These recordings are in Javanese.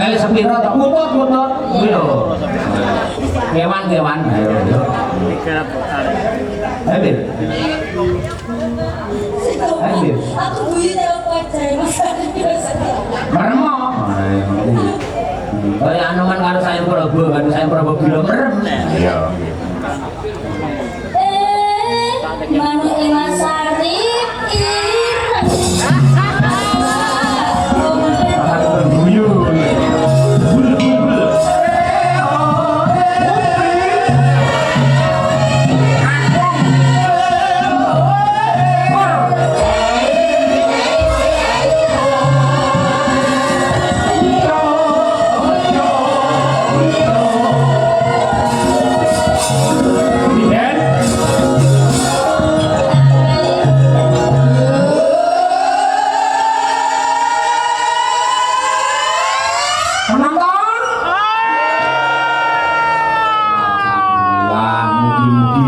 Kali sepiro to putut kuwi lho. Kewan. Ayo. Ayo. Aku guyu telepon jare Mas. Meremo. Kaya anu kan karo sayur Prabu, kan sayur Prabu gila merem. Iya. Manuk Mas Arif ireng. Guyu.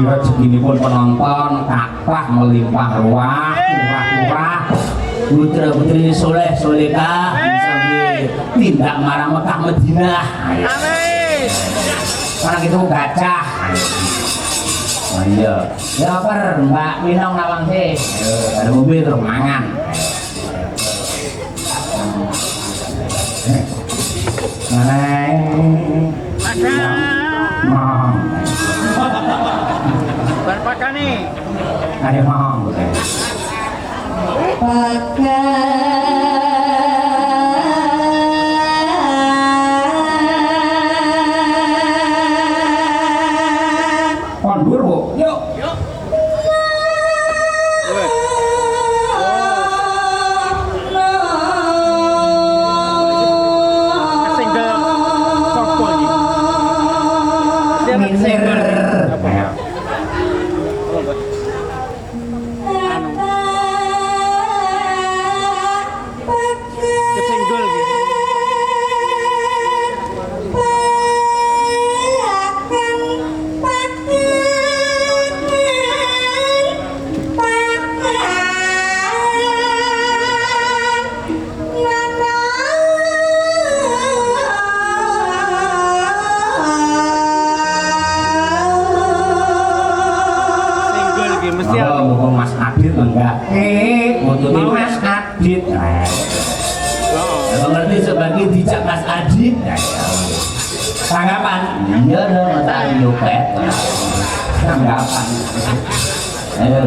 Rezekinipun penonton kathah melimpah ruah putra putri soleh solehah sampai tindak marang Mekah Madinah. Amin. Orang itu gacah. Oh iya. Ya per Mbak Minong nawang sih. Ada mobil terus mangan. Berpakan nih. Ada mau. Kondur bu, yuk. Mas Adit enggak untuk Mas Adit kalau ngerti sebagai dijak Mas Adit tanggapan iya dong mata nyopet tanggapan ayo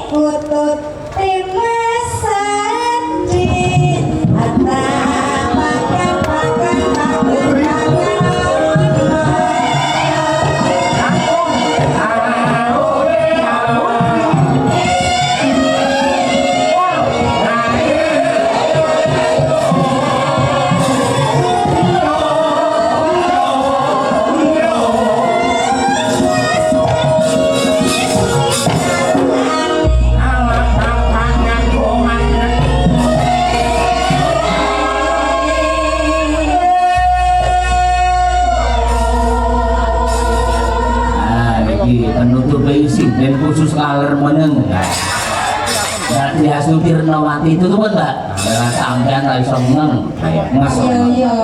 Kutut Mas Adit dan khusus kaler meneng dan dia supir Nawati itu tuh mbak sampean ra iso meneng iya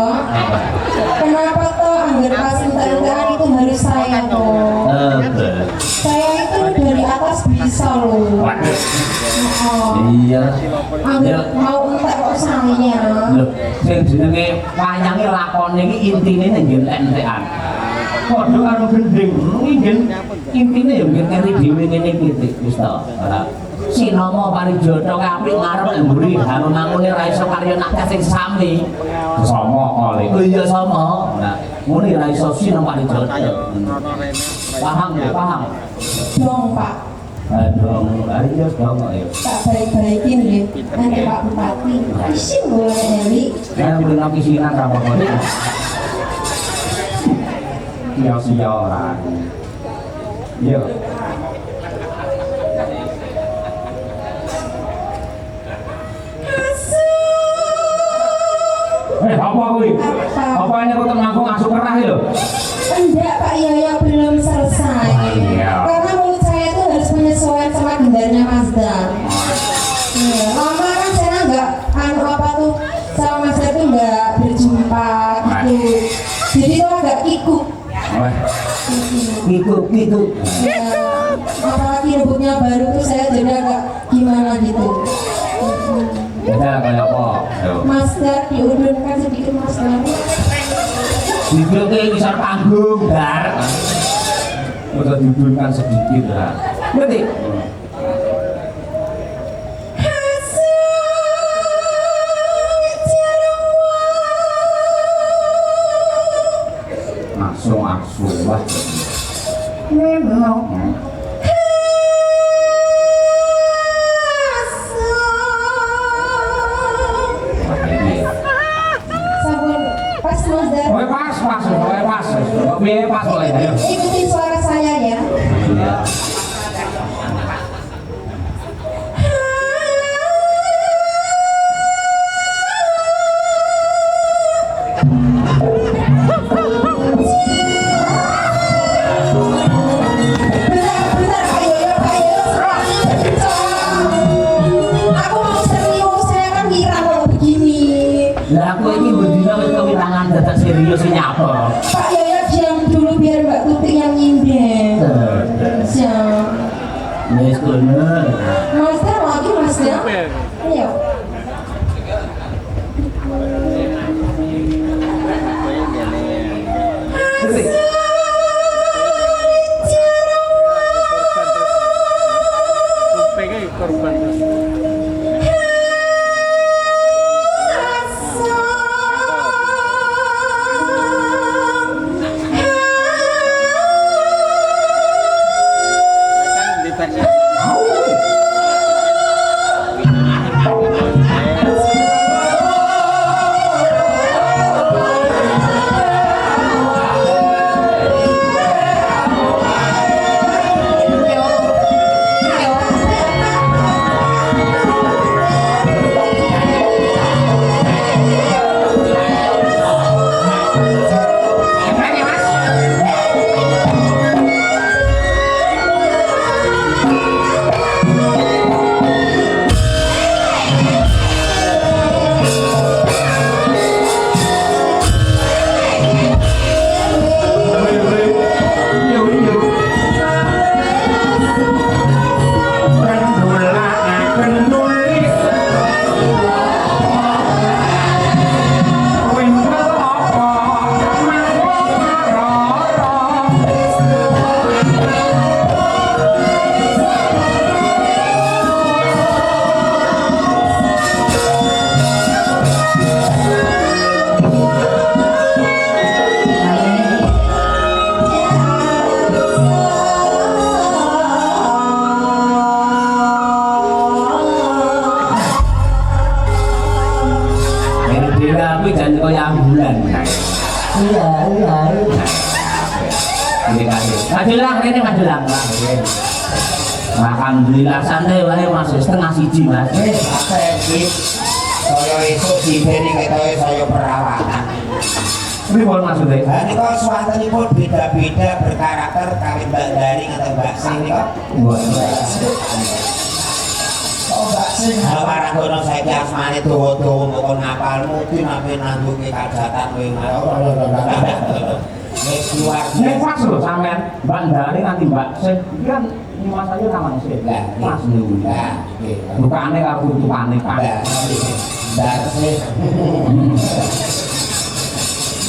kenapa toh anggar pas entar-entaran itu harus saya toh saya itu dari atas bisa loh iya anggar mau entek kok saya loh sing jenenge wayange lakone iki intine ning entekan padha karo gending iki intine ya mungkin kari dhewe ngene iki wis to ora Sinama Parijata apik ngarep mburi karo mangune ra iso karya nak sing sami sama kali oh iya sama nah muni ra iso Sinama Parijata paham ya paham dong Pak dong ayo dong ayo tak baik-baikin nggih nanti Pak Bupati isin boleh Dewi ya mrene kisinan ra apa-apa sia-sia ora iya apa kuwi? Apa ini kok langsung masuk kerah lho? Enggak Pak Yoyo belum selesai. Karena mulut saya itu harus menyesuaikan sama gendarnya Mazda. Lama kan saya enggak apa tuh Gitu. Ya, apalagi rambutnya baru tuh saya jadi agak gimana gitu. Beda kayak apa? Masker diudunkan sedikit masker. Video kayak besar panggung, dar. Udah diudunkan sedikit lah. Berarti langsung lah. Memang. Sabun pas Mas Dar. Oh, pas oleh ayo. Ikutin suara saya ya. Iya. Bentar, Pak Yoyo. Aku mau serius, saya kan ngira kalau begini. Lah aku ini bedina wis kewilangan dadak serius iki nyapa. Pak Yoyo diam dulu biar Mbak Tuti yang nyinden. Siap. Wis kono. Mas Dar lagi Mas Dar. Ayo. Korban. Tapi jangan kaya ambulan. Iya. Ini kasih. Majulang ini majulang. Alhamdulillah santai wae Mas, setengah siji Mas. Sakit. Saya esuk diberi ketoke saya perawatan. Pripun maksudnya? Lah nika swantenipun beda-beda berkarakter kali Mbak Dari atau Mbak Sing nika. Oh Mbak Sing para kono saiki asmane dawa-dawa kok ngapal mungkin ape nanggungi kajatan kowe wis keluar. Nek pas lho sampean Mbak Dari nanti Mbak Sing iki kan Mas aja namanya sih. Lah Mas niku. lah nggih. Bukane karo tutupane Pak. Lah Mbak Sing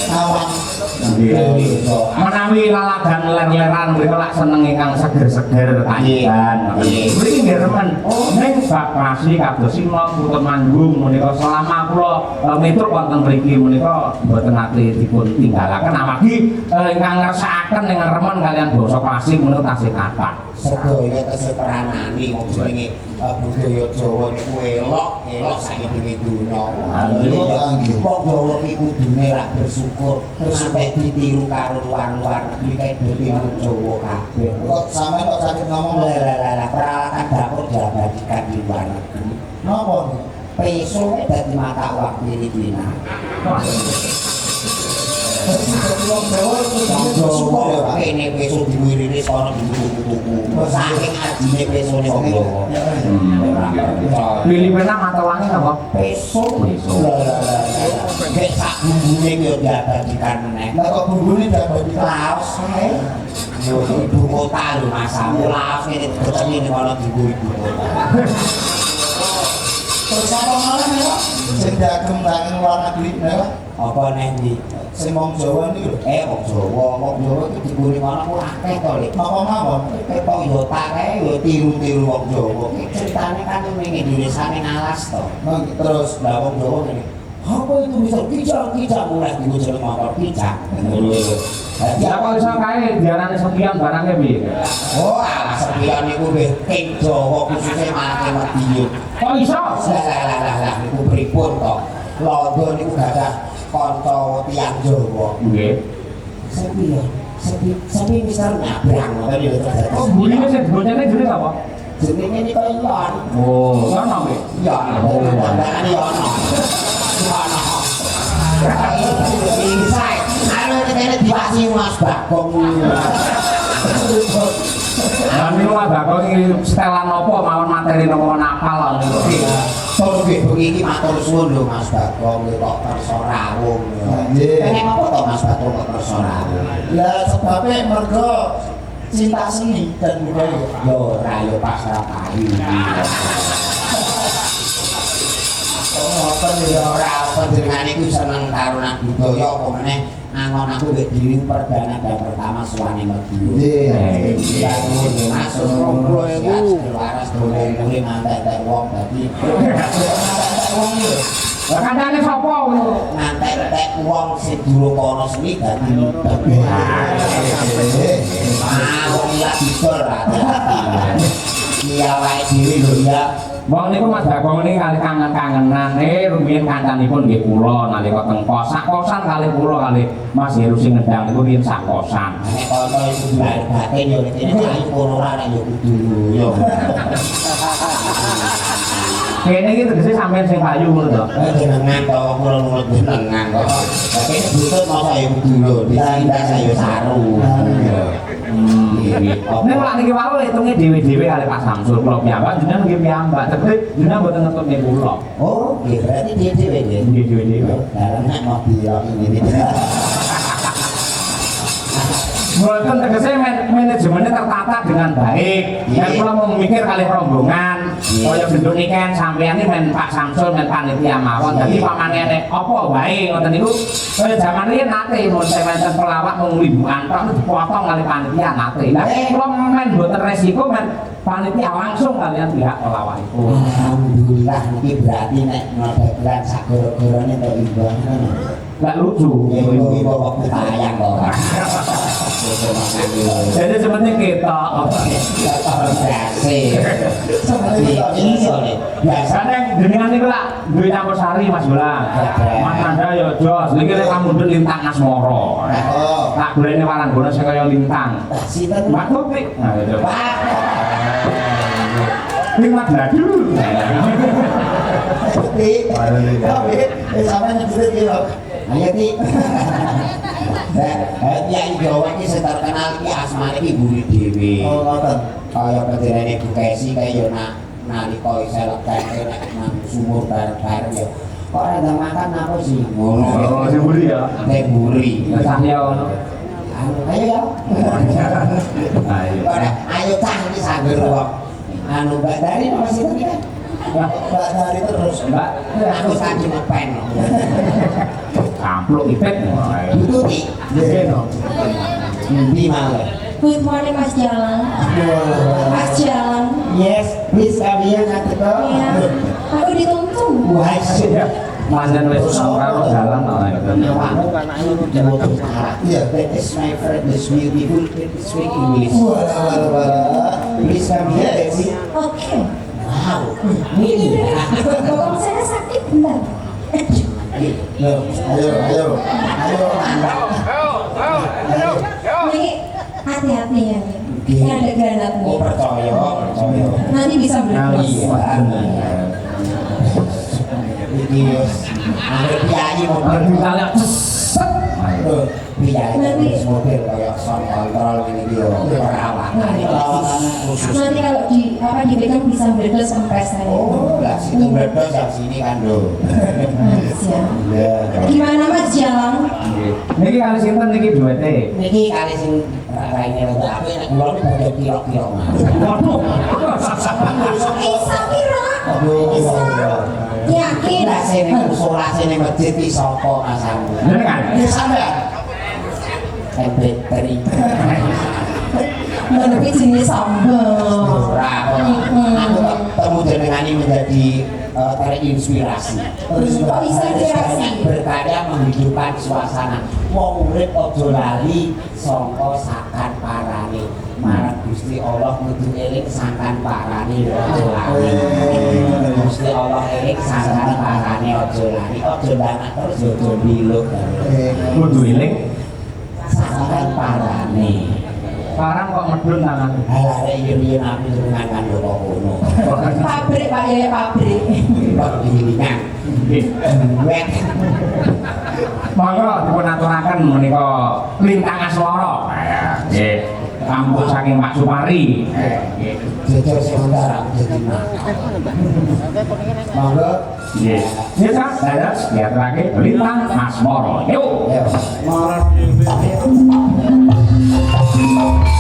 awang menawi lalagan ler-leran mriko lak seneng ingkang seger-seger tangan. Mriki nggih remen. Ning bab pasi kados sima putun manggung menika selama kula metruk wonten mriki menika mboten nate dipun tinggalaken amargi ingkang ngersakaken ingkang remen kalian basa pasi menika tasih kathah. sedaya tesih peranani wong jenenge budaya Jawa niku elok saiki dunya. Wong Jawa iki kudune ra bersyukur sampai ditiru karo luar-luar negeri kae ditiru Jawa kabeh. Kok sampean kok sakit ngomong lah peralatan dapur diabadikan di luar negeri. Napa? Peso dadi mata uang Filipina. Wong Jawa suka ya kene peso diwirine sono dituku-tuku. Saking ajine pesone wong Jawa. Pilih menang atau wangi apa? Peso. Kayak sak bumbune yo diabadikan meneh. Lah kok bumbune diabadikan laos ae. Yo ibu kota lho masamu laos ngene diceni ning ana ibu kota. Terus apa malah ya? Sing dagem bangen luar negeri lho. Apa neh iki? Sing wong Jawa iki lho. Wong Jawa iki diburi mana ku akeh to, Lek. Apa-apa. Ketok yo tak kae yo tiru-tiru wong Jawa. Ceritane kan ning Indonesia ning alas to. Terus lah wong Jawa ngene. Apa itu bisa kijang-kijang mulai diujar motor kijang. Ya kalau iso kae diarani sepion barangnya piye? Oh, alah sepion niku nggih ing Jawa khususnya make Madiun. Kok iso? Lah niku pripun to? Londo niku gadah kanca tiyang Jawa. Nggih. Sepi Mister Nyabrang ngoten lho. Oh, bunine sing bocane jenenge apa? Jenenge niku Yon. Oh, ono nggih. Yon. Tandane Yon. Bisa. Halo kene diwasi Mas Bagong. Lah niku Mas Bagong iki setelan apa mawon materi napa napal niku. Tur nggih bengi iki matur suwun lho Mas Bagong kok kersa rawuh. Nggih. Pengen apa to Mas Bagong kok kersa rawuh? Lah sebabe mergo cinta seni dan budaya. Yo ora yo pasrah kayu. Apa ya ora panjenengan iku seneng karo nak budaya apa meneh angon aku mbek diri perdana dan pertama suwane Madiun. Nggih. Iya nuwun masuk romblo waras dolen-dolen ngantek wong dadi. Wong yo. Lah kancane sapa ngono? Ngantek wong sing durung kono seni dadi nutep. Wong ya didol hati-hati. Iya wae dhewe lho ya. Wong niku Mas Bagong niki kali kangen-kangenane rumiyin kancanipun nggih kula nalika teng kos. Sak kosan kali kula kali Mas Heru sing ngedang niku riyen sak kosan. Nek kanca iku lahir batin yo kene ayu kono ora nek yo kudu yo. Kene iki tegese sampean sing payu ngono to. Jenengan to kula nurut jenengan kok. Lah kene butut masa yo kudu lho, disindas saya saru. Nek lak niki wae hitunge dhewe-dhewe kali Pak Samsul kula piyambak jenengan nggih piyambak. Tegese jenengan mboten ngetutne kula. Oh, nggih berarti dhewe-dhewe nggih. Nggih dhewe-dhewe. Lah nek mau biyo ini. Mboten tegese manajemennya tertata dengan baik. Dan kula mau mikir kali rombongan kaya bentuk niki kan sampeyan iki men Pak Samsul men panitia mawon. Dadi pamanene apa wae ngoten niku kaya jaman riyen nate mun wonten pelawak mung limbukan tok dipotong kali panitia nate. Lah kula men mboten resiko men panitia langsung kalian pihak pelawak itu. Alhamdulillah niki berarti nek ngono sak goro-gorone to imbang. Gak lucu. Ibu bapak tayang kok. Jadi sebenarnya kita biasanya dengan itu lah duit campur sari Mas Bola Mas Nanda ya jos ini kita kamu duduk lintang Asmoro tak boleh ini warang guna saya kaya lintang Mbak Tuti nah itu Lintang Dadu tapi sama nyebut gitu ayo Ti Kiai Jawa ini terkenal iki asmane iki Buri Dewi. Oh, ngoten. Kaya pendirane Bu Kesi kaya yo nalika isih lekake nek nang sumur bareng-bareng yo. Kok ora ndang makan apa sih? Ngono. Oh, si Buri ya. Teh Buri. Sahnya ngono. Ayo ya. Ayo. Ayo cah iki sambil wong. Anu Mbak Dari nomor sinten iki? Mbak Dari terus. Mbak, aku tadi ngepen. Kampluk ipet. Itu Ti. Di mana? Good morning Mas Jalan. Mas Jalan. Yes, please kami yang ngatiko. Iya. Aku dituntun. Wah, Mandan wis ora jalan yeah, that is my friend, this beautiful, speak English. Please come here, Betsy. Oke. Wow, ini. Bokong saya sakit bentar. Ayo. Ini hati-hati ya. Ini ada granatnya. Oh, percaya. Nanti bisa berdua. Ini, ada kiai mau kita lihat biaya terus mobil kayak sound control ini dia perawatannya khusus. Nanti kalau di apa dipegang bisa meledos kempes saya. Oh, lah situ meledos yang sini kan do. Siap. Ya. Gimana Mas Jalang? Niki kali sinten niki duwete? Niki kali sing raine rada apik nek kula niku badhe kira-kira. Waduh. Isa pira? Aduh. Yakin? Lah sene solasene masjid iki sapa Mas Amu? Jenengan. Ya sampean. Template teri. Menurut jenis sambal. Aku ketemu jenengan ini menjadi terinspirasi. Terus Kok bisa inspirasi? berkarya menghidupkan suasana. Wong urip aja lali sangka sakan parane. Marang Gusti Allah kudu eling sakan parane aja lali. Gusti Allah eling sakan parane aja lali. Aja ndangak terus aja biluk. Kudu eling. Sakan parane. Sekarang kok medun tangan. Halah yen aku jenengan kan kok ngono. Pabrik Pak ya pabrik. Kok gilingan. Wek. Monggo dipun aturaken menika Lintang Aswara. Nggih. Kampus saking Pak Supari. Nggih. Jajal sementara jadi nakal. Monggo. Nggih. Nggih, Kak. Dados diaturake Lintang Aswara. Yuk. Ya. Moron. Thank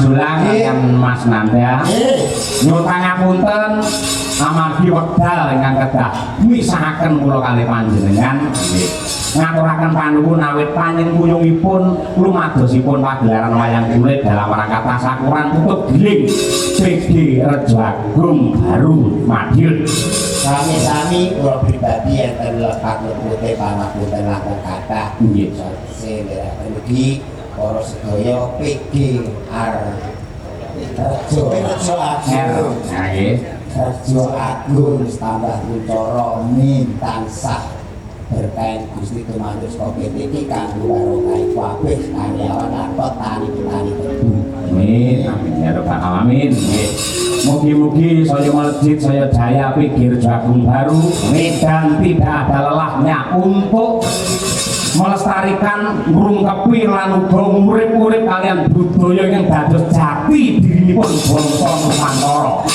Jolang kan Mas Nanda. Nyuwun pangapunten amargi wekdal ingkang kedah misahaken kula kalih panjenengan nggih. Ngaturaken panuwun awit panjenenganipun lumadosipun pagelaran wayang kulit dalam rangka tasyakuran tutup giling PD Rejo Agung Baru Madiun. Sami-sami kula pribadi enten lepat lepute pangapunten langkung kathah. Nggih. Sedherek mugi para sedaya PGR Rejo Agung. Nggih. Rejo Agung tambah kuncara min tansah berkain Gusti Tumanus Covid iki kanggo barokah kabeh karyawan lan petani-petani tebu. Amin, amin ya rabbal alamin. Nggih. Mugi-mugi saya melejit saya jaya pikir Agung Baru dan tidak ada lelahnya untuk melestarikan ngrungkepi lan uga urip-urip kalian budaya yang dados jati dirinipun bangsa Nusantara.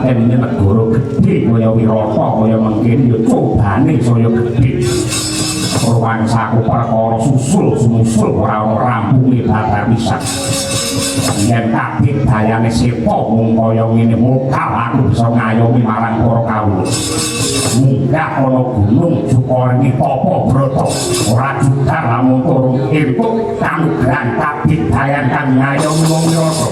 Ini negara gede kaya Wirata kaya mengkene ya cobane saya gede. Ruwangsaku perkara susul sumusul ora ana rampunge babar pisan. Yen kabeh dayane sepa mung kaya ngene mokal aku bisa ngayomi marang para kawula. Munggah ana gunung Sukoringi Tapa Brata ora judar lamun turun entuk kanugrahan kabeh dayan kang ngayomi wong Wirata.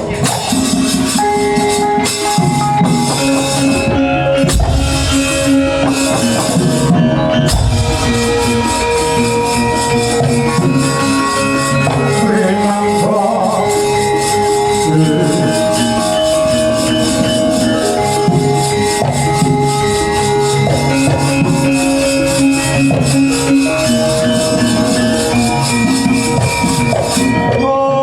Oh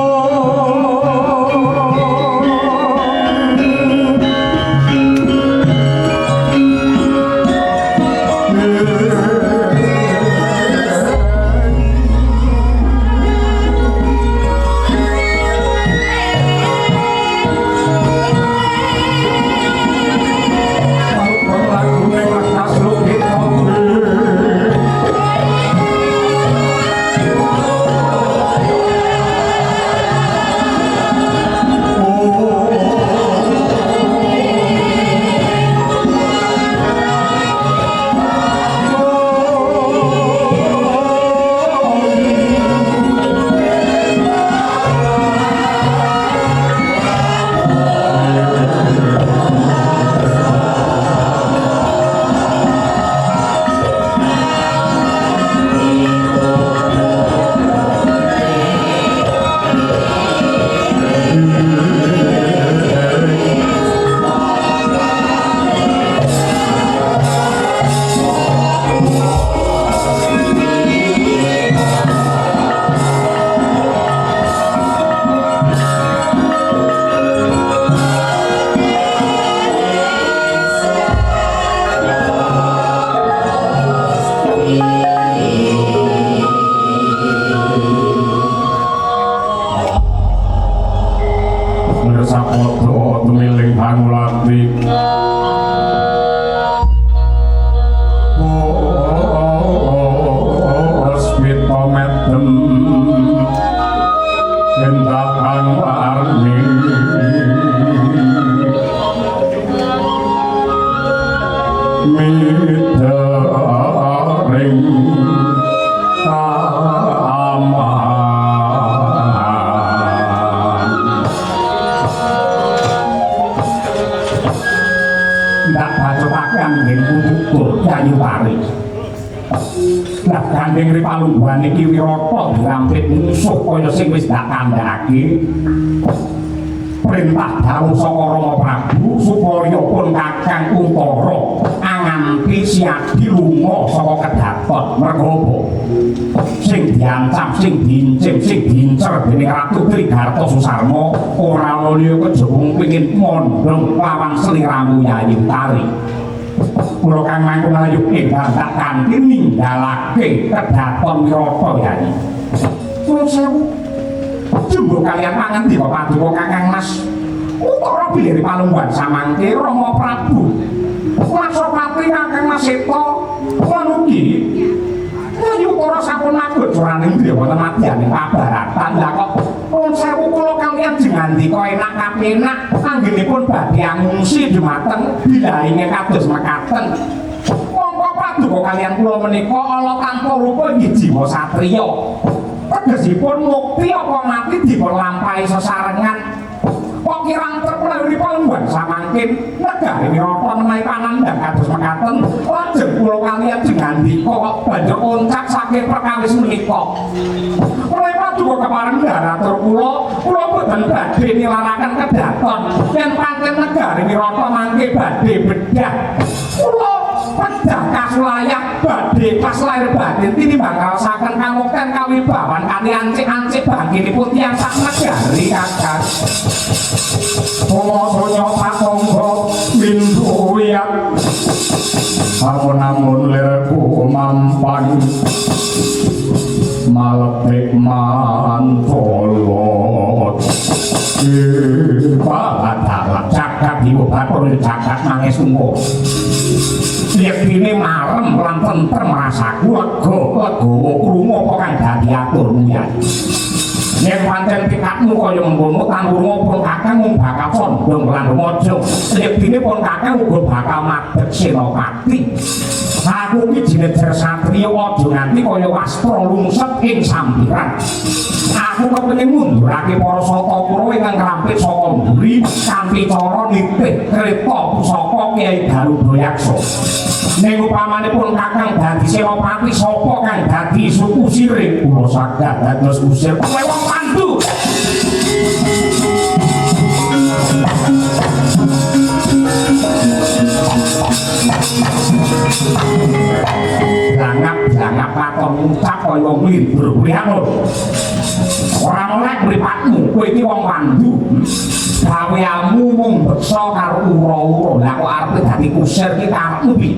kanggen kututur Yayu Tari. Lah gandeng ripalungguhan iki Wirata dirampit musuh kaya sing wis dak kandhake. Perintah dawuh saka Rama Prabu supaya pun Kakang Kuntara anganti siadi lunga saka Kedaton. Merga apa? Sing diancam, sing diincim, sing diincer dening Ratu Trigarta Susarma ora liya kejaba pengin mondhong lawan sliramu Yayu Tari. Kula kang mangkon ayu ing dadak kanthi ninggalake Kedaton Wirata Yayi. Kula sewu jumbo kalian mangan di Paduka Kakang Mas Utara bilih palungguhan samangke Rama Prabu Masopati Kakang Mas Seta lan ugi Yayu Utara sampun mabur juraning griya wonten madyaning kabaratan. Lah kok pun sewu kula kalian jengandika enak kapenak anggenipun badhe ngungsi dhumateng bilahinge kados mekaten. Monggo Paduka kalian kula menika ala tanpa rupa inggih jiwa satriya. Tegesipun mukti apa mati dipun lampahi sesarengan. Kok kirang terpenuhi palungguhan samangkin negari Wirata menawi panandhang kados mekaten lajeng kula kaliyan jengandika kok banjur oncak saking perkawis menika. Oleh Paduka kepareng daratur kula boten badhe nilaraken Kedaton yen pancen negari Wirata mangke badhe bedah. Kula pedah kasulayak badhe pas lair batin tinimbang ngraosaken kamukten kawibawan kanthi ancik-ancik bangkinipun tiyang sak negari Kakang. Sonya patonggo windu wiyat amun-amun lirku mampang malepik mantolot balat cakap ibu batur cakap nangis sungguh lihat ini marem lan tentrem rasaku lega krungu apa kang dadi aturmu ya. Yen pancen pikatmu kaya mengkono tanggurmu pun Kakang mung bakal condong lan rumaja. Srepine pun Kakang uga bakal madhep senopati. Aku iki jinejer satriya aja nganti kaya wastra lungset ing sampiran. Aku kepengin mundurake para Satapura ingkang rampit saka mburi kanthi cara nitih kreta pusaka Kyai Garudayaksa. Ning upamanipun Kakang dadi senopati sapa kang dadi suku sirih kula saged dados usir kowe wong pandu. Langap katon ngucap kaya wong lindur priangun. Ora oleh mripatmu kowe iki wong pandu. Gaweanmu mung beksa karo ura-ura. Lah kok arep dadi kusir iki karepmu piye?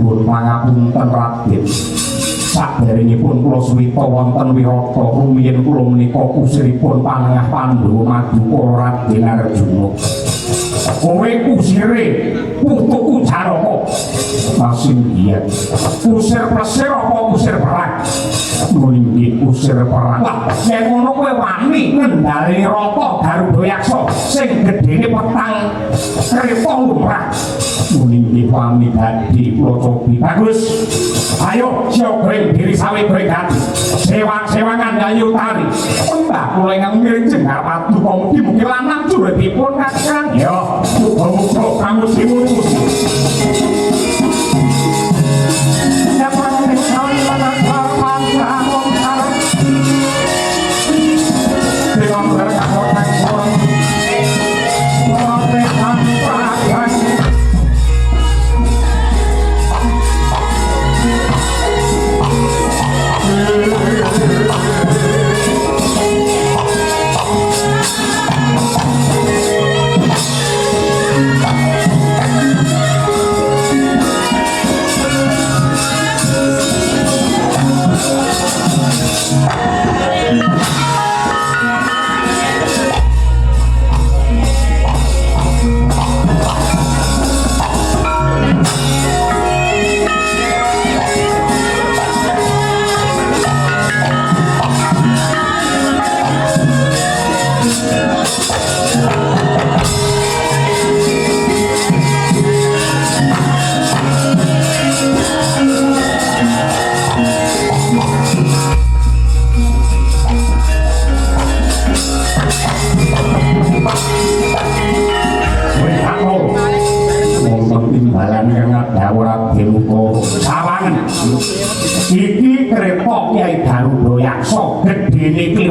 Nuwun pangapunten Raden. Saderengipun kula suwita wonten Wirata rumiyin kula menika kusiripun panengah Pandhawa Madukara Raden Arjuna. Kowe kusire putuku Jaraka. Masih iya. Kusir plesir apa kusir perang? Nggih kusir perang. Lah, yen ngono kowe wani ngendhaleni Rata Garudayaksa sing gedhene petang kreta lumrah. Nggih wani dadi kula cobi. Bagus. Ayo siogring diri sawi brigadi. Sewang-sewangan Yayu Tari. Mbah kula ingkang miring Paduka mugi-mugi lanang juretipun Kakang. Ya, muga-muga kamu simurusi.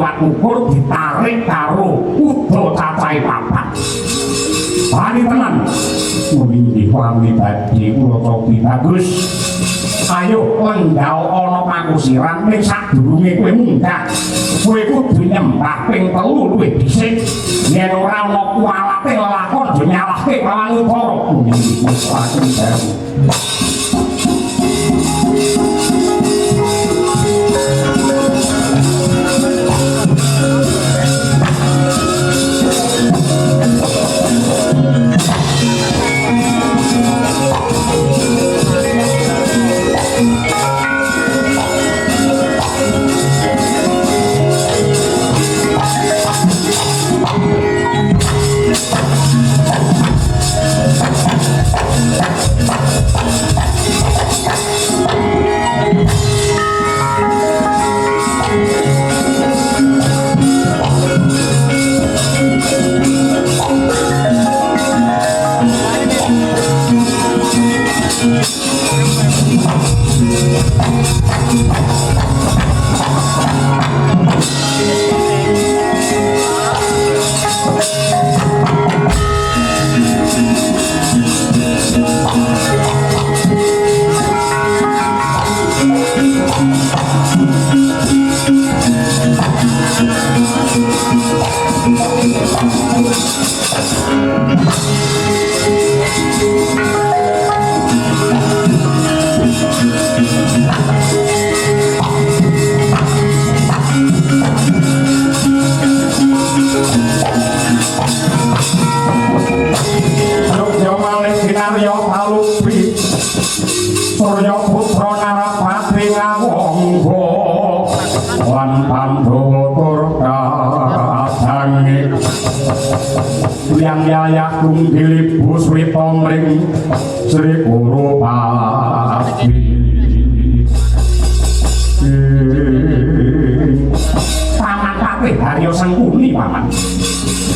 liwat ukur ditarik karo udo cacai papat. Bani tenan meninggi wangi badhe kula cobi bagus. Ayo lenggao ana pakusiran ning sadurunge kowe munggah. Kowe kudu nyembah ping 3 luwih dhisik. Yen ora ana kuwalate lelakon yo nyalahke lawan Utara. Meninggi pakusiran baru. Surya putra Narapati ngawonggo lan Pandhawa tur kadange yang yayak tunggil ibu Sri Pomring Sri Kurupati Paman Patih Haryo Sengkuni paman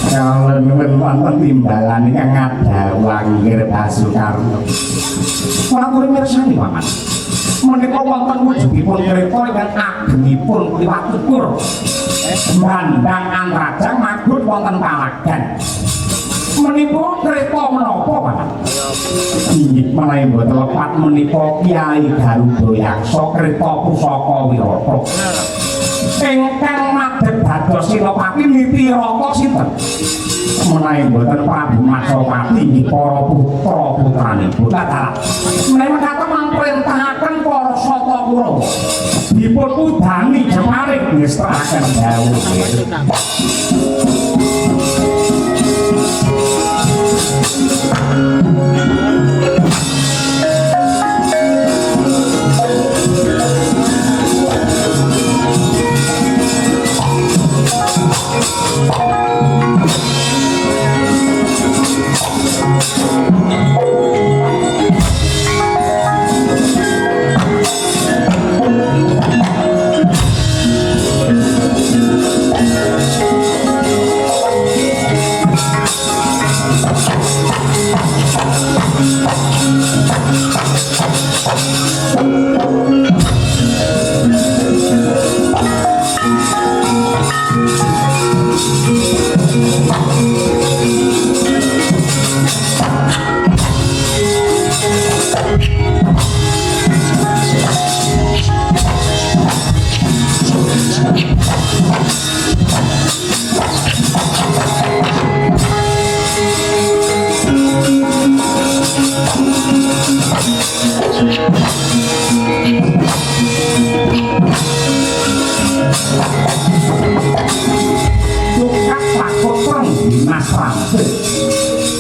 kalen wonten timbalan ingkang ngadhawang Kirtasukarna. Ora kuwi mirsani paman. Menika wonten wujudipun kreta ingkang agengipun liwat ukur. Mandang anrajang magut wonten palagan. Menika kreta menapa paman? Inggih menawi boten lepat menika Kyai Garuda Yaksa kreta pusaka Wirata. Ingkang madhep dados Senopati Nitirata sinten? Menawi boten Prabu Masopati inggih para putra putranipun. Dalah menawi mekaten mangprentahaken para Sata Kurawa dipun udani Jemaring ngestakaken dawuh.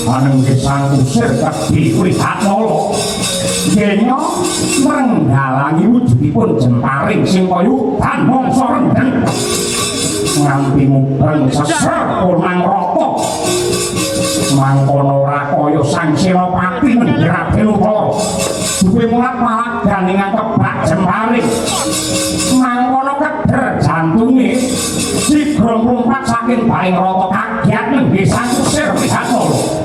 Aneng gesang usir kedhi Wihatmala kenya mrenggalangi wujudipun Jemparing sing kaya udan mangsa rendheng nganti mubeng seser punang rata mangkono ora kaya Sang Senopati Raden Utara duwe mulat palagan ingkang kebak Jemparing mangkono keder jantunge sigra mlumpat saking baing rata kagiat nenggih sang usir Wihatmala.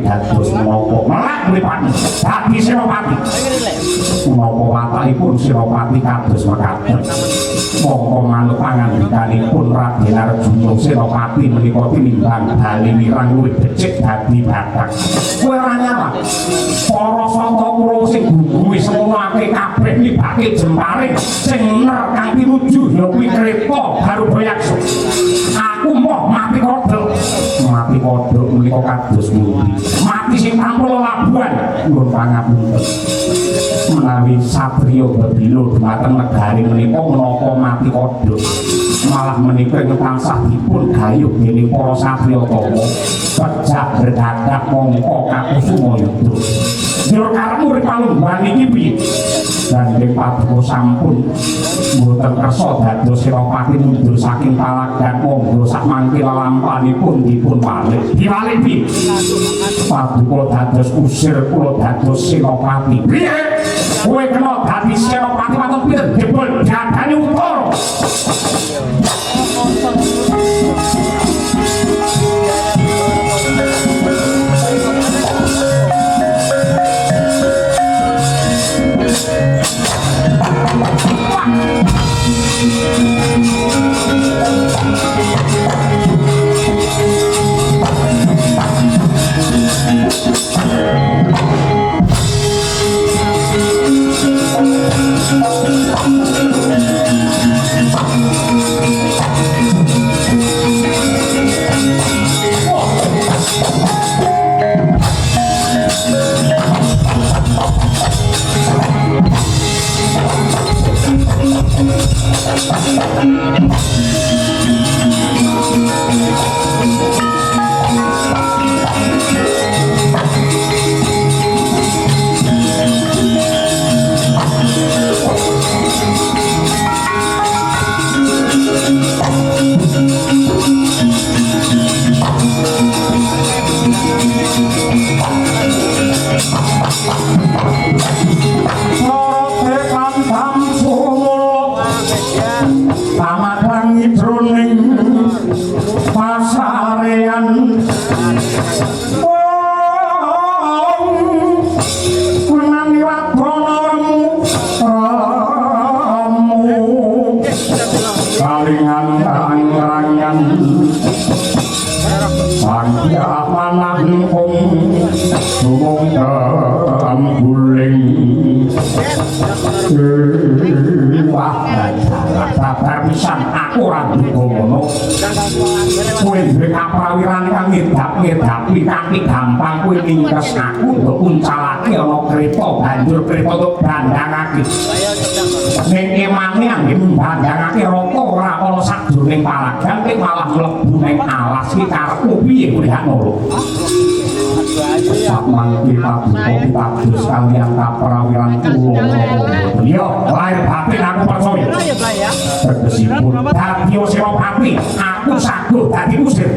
dados menapa melak mripat dadi Senopati menapa watakipun Senopati kados mekaten mongko manut pangandikanipun Raden Arjuna Senopati menika tinimbang bali wirang luwih becik dadi bathak kowe ora nyala para sangka kula sing gungguhe semono akeh kabeh nibake jempare sing ner kang pinuju ya kuwi Kreta Garudayaksa aku moh mati kodhok menika kados pundi mati sing tampil labuhan nuwun pangapunten menawi satriya Babila dhumateng negari menika menapa mati kodhok malah menika ing tansah dipun gayuh dening para satriya Tama pejah berdadak mongko kakusuma yudha Jur karemu urip palungguhan iki piye dan ing paduka sampun mboten kersa dados Senopati mundur saking palagan monggo sak mangke lalampanipun dipun walik diwalik piye paduka dados usir kula dados Senopati piye kowe kena dadi Senopati waton pinten jebul jagane utara gampang kuwi ningkes aku mbok uncalake ana kreta banjur kreta tuk bandhangake ning emane angge bandhangake rata ora ana sajroning palagan ning malah mlebu ning alas iki karepmu piye kuwi hak ngono sak mangke paduka pitados kaliyan kaprawiran kula yo lair batin aku percaya tegesipun dadi Senopati aku saguh dadi usir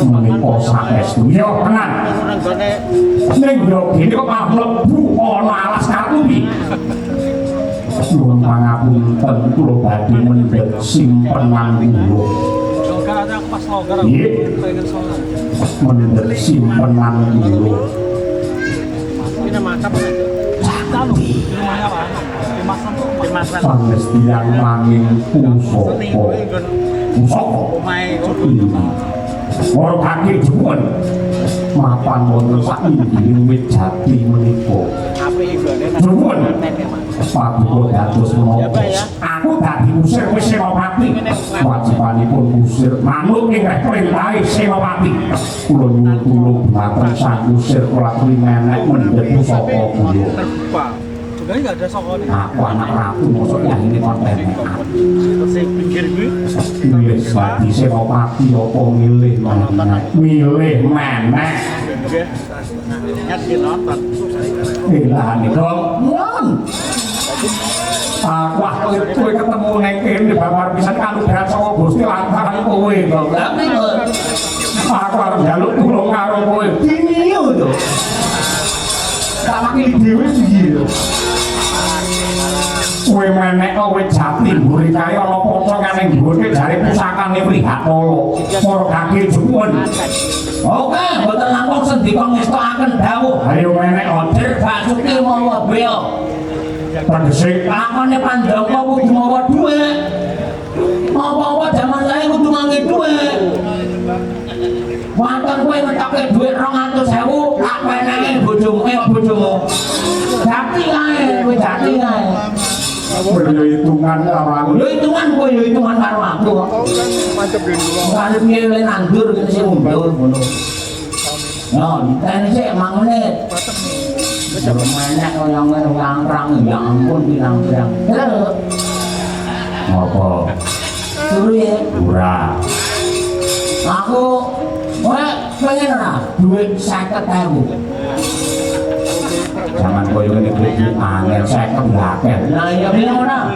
menika saestu yo tenan ning yo kene kok malah mlebu ana alas kartubi nuwun pangapunten kula badhe mendhet simpenan kula nggih mendhet simpenan kula pangestian manging pusaka Moro kaki jumun mapan wonten sak inggih wit jati menika. Jumun Paduka dados menapa aku dadi usir wis Senopati wajibanipun usir manut ing perintahe Senopati kula nyuwun tulung dhateng sang usir kula menek mendhet pusaka kula sebenarnya nggak ada sokone aku anak ratu mosok yang ini konten sing pinggir kuwi milih dadi Senopati apa milih milih menek ingat ki nonton ilahane dong wah kowe ketemu ning kene babar pisan kanugrahan saka Gusti lantaran kowe kok lha aku arep njaluk tulung karo kowe dini yo to tak makili dhewe iki lho kowe menek kowe jati mburi kae ana pocongane nggone jare pusakane Prihatala para kaki juwun oke mboten langkung sendika ngestokaken dawuh ayo menek odir basuki mawa beo tegese lakone Pandhawa kudu mawa dhuwit apa-apa jaman saiki kudu ngangge dhuwit wonten kowe ngetokke dhuwit 200.000 tak peneke bojomu jati kae kowe jati kae yo hitungan karo aku yo hitungan kowe yo hitungan karo aku kok mantep dulu arep nyele nandur kene sing mundur ngono no tene sik mangunit Belum banyak yang ngerang-rang, ya ampun pirang-pirang. Halo. Apa? Suruh ya? Murah. Aku, pengen lah, duit 50.000. Jangan koyo ngene iki angel 50 laket. Nah, ya bilang ora.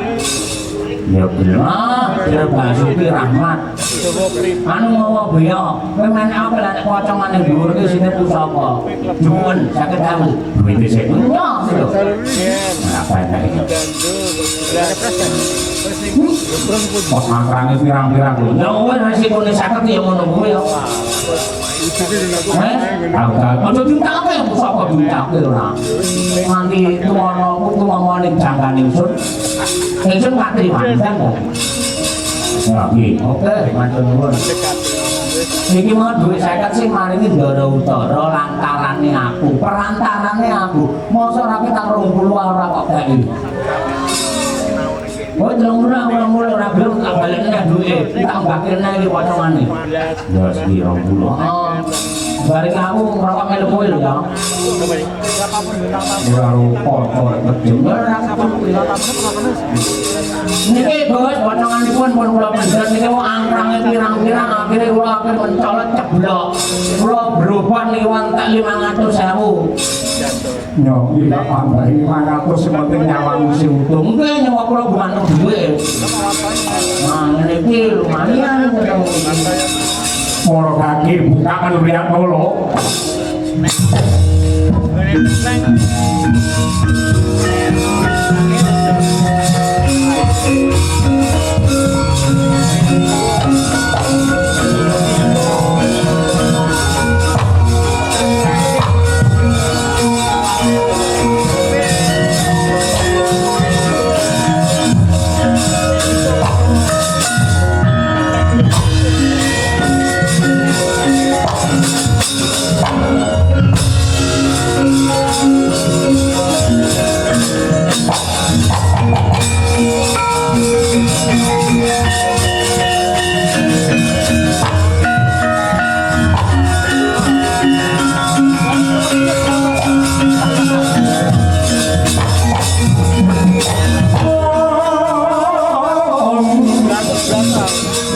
Ya bilang, ya Basuki Rahmat. Anu mau beliau, memang apa lah pocongan yang dulu ke sini pusaka, cuman sakit kamu, duit sih, enggak, apa ini? Pos mangkrangnya pirang-pirang dulu, nyawa resikonya sakit ya mau nunggu ya. Tahu cinta apa yang pusaka cinta ke orang? Nanti tuan ning jangka ningsun, ningsun nggak terima, enggak? Oke, matur nuwun. Iki mau duit 50 sih maringi Ndara Utara lantarane aku, perantarane aku. Mosok ora kita 20 ora kok gawe. Oh, 30 ora belum tak balekne duit. Tak mbakirne iki potongane. Ya sih 20. Oh. Bareng aku ngerokok melu kowe lho ya. Ora rupa kecil. Niki bos potonganipun pun kula penjel niki angkrange pirang-pirang akhire kula mencolot ceblok. Kula berubah liwat 500.000. Yo, iki tak tambahi 500 sing penting nyawamu sing utuh. Nggih nyawa kula bukan duit. Nah, ngene iki lumayan ketemu. Para kaki bukaan lihat dulu.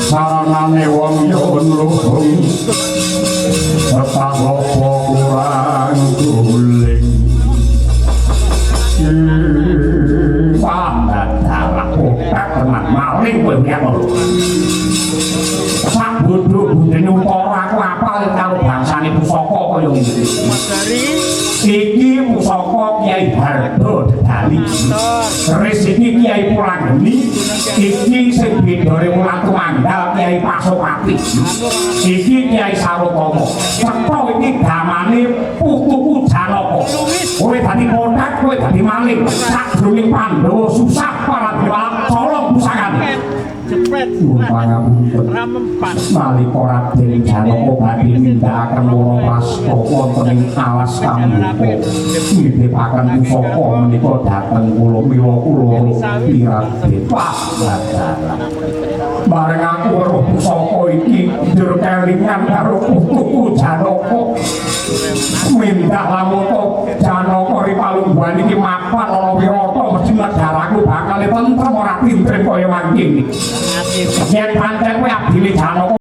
Saranane wong nyuwun luhung tetap apa kurang guling pandat dalak otak tenan maling kowe ya kok sak bodho-bodhone ora aku apal karo bangsane pusaka kaya ngene iki pusaka Kyai Hardo Dedali resiki Kyai Pulanggeni iki sing bedane mulang tumandal Kyai Pasopati iki Kyai Sarotama cetha iki damane putuku Janaka kowe dadi kotak kowe dadi maling sakjroning Pandhawa susah para dewa colong pusakane Jepret. Pangapunten. Ramempat. Nalika Raden Janaka badhe nindakaken Wanapasta wonten ing alas Kambuka nithipaken pusaka menika dhateng kula mila kula Raden Pangandaran. Bareng aku weruh pusaka iki njur kelingan karo putuku Janaka. Mindah lamun Janaka ripalungguhan iki mapan ana wirata mesti negaraku bakal tentrem ora tintrem kaya mangkene. Yen pancen kowe abdine Janaka